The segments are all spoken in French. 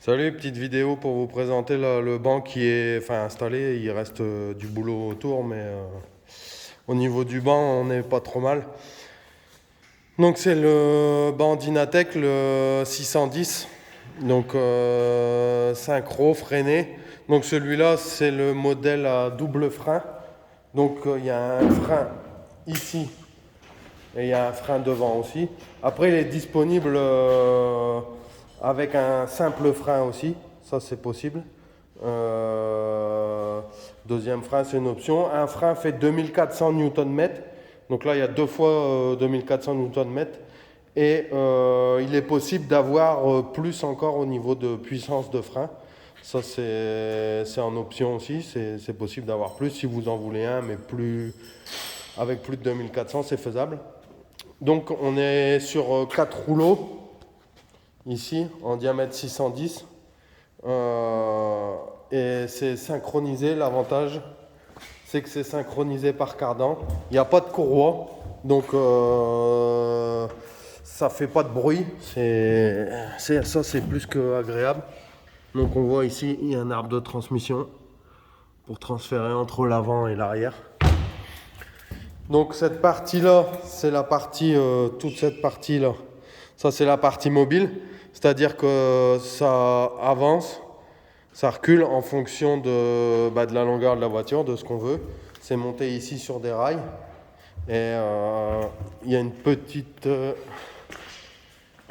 Salut, petite vidéo pour vous présenter le banc qui est installé. Il reste du boulot autour, mais au niveau du banc, on n'est pas trop mal. Donc c'est le banc Dynatec, le 610, donc synchro freiné. Donc celui-là, c'est le modèle à double frein. Donc il y a un frein ici et il y a un frein devant aussi. Après, il est disponible avec un simple frein aussi, ça c'est possible. Deuxième frein, c'est une option. Un frein fait 2400 Nm. Donc là, il y a deux fois 2400 Nm. Et il est possible d'avoir plus encore au niveau de puissance de frein. Ça, c'est en option aussi. C'est possible d'avoir plus si vous en voulez un, mais avec plus de 2400, c'est faisable. Donc, on est sur 4 rouleaux, ici, en diamètre 610. Et c'est synchronisé. L'avantage, c'est que c'est synchronisé par cardan. Il n'y a pas de courroie, donc ça fait pas de bruit. Ça, c'est plus que agréable. Donc on voit ici, il y a un arbre de transmission pour transférer entre l'avant et l'arrière. Donc cette partie-là, c'est la partie, toute cette partie-là, ça c'est la partie mobile. C'est-à-dire que ça avance, ça recule en fonction de la longueur de la voiture, de ce qu'on veut. C'est monté ici sur des rails. Et il y a une petite...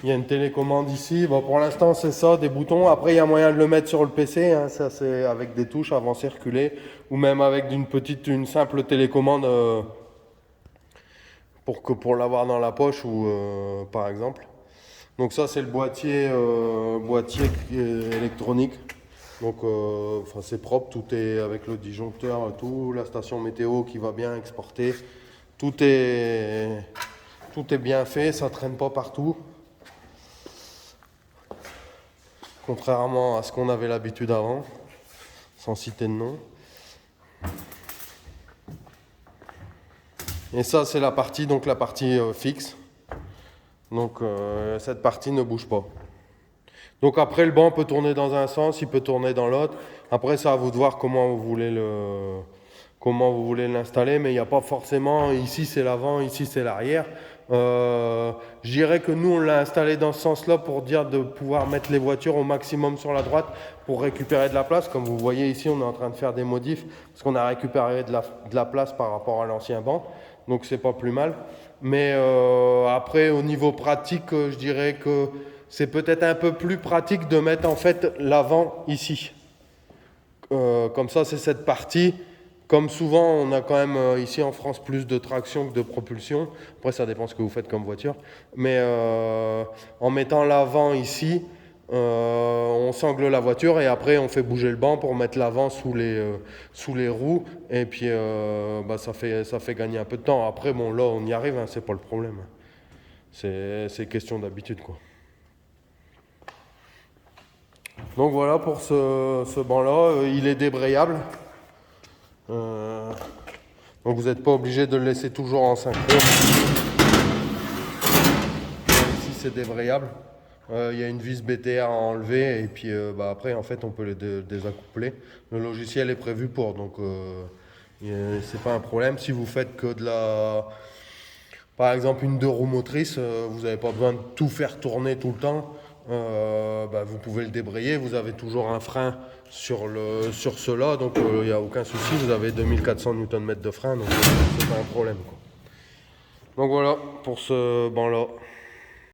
il y a une télécommande ici. Bon, pour l'instant, c'est ça, des boutons. Après, il y a moyen de le mettre sur le PC. Hein. Ça, c'est avec des touches, avancer, reculer. Ou même avec une simple télécommande pour l'avoir dans la poche, ou par exemple. Donc ça, c'est le boîtier électronique. Donc c'est propre, tout est avec le disjoncteur, tout, la station météo qui va bien exporter. Tout est bien fait, ça traîne pas partout. Contrairement à ce qu'on avait l'habitude avant, sans citer de nom. Et ça, c'est la partie fixe. Donc cette partie ne bouge pas. Donc après, le banc peut tourner dans un sens, il peut tourner dans l'autre. Après, c'est à vous de voir comment vous voulez l'installer, mais il n'y a pas forcément, ici c'est l'avant, ici c'est l'arrière. Je dirais que nous, on l'a installé dans ce sens-là pour dire de pouvoir mettre les voitures au maximum sur la droite pour récupérer de la place. Comme vous voyez ici, on est en train de faire des modifs parce qu'on a récupéré de la place par rapport à l'ancien banc. Donc c'est pas plus mal. Mais après, au niveau pratique, je dirais que c'est peut-être un peu plus pratique de mettre en fait l'avant ici. Comme ça, c'est cette partie. Comme souvent, on a quand même ici en France plus de traction que de propulsion. Après, ça dépend ce que vous faites comme voiture. Mais en mettant l'avant ici, on sangle la voiture et après on fait bouger le banc pour mettre l'avant sous les roues. Et puis ça fait gagner un peu de temps. Après, bon, là, on y arrive, hein, c'est pas le problème. C'est question d'habitude, quoi. Donc voilà pour ce banc-là. Il est débrayable. Donc vous n'êtes pas obligé de le laisser toujours en synchro. Ici c'est débrayable. Il y a une vis BTR à enlever et puis après en fait on peut les désaccoupler. Le logiciel est prévu pour, donc c'est pas un problème. Si vous faites que par exemple une 2 roues motrices, vous n'avez pas besoin de tout faire tourner tout le temps. Vous pouvez le débrayer, vous avez toujours un frein sur cela, donc il n'y a aucun souci, vous avez 2400 Nm de frein, donc c'est pas un problème, quoi. Donc voilà pour ce banc là.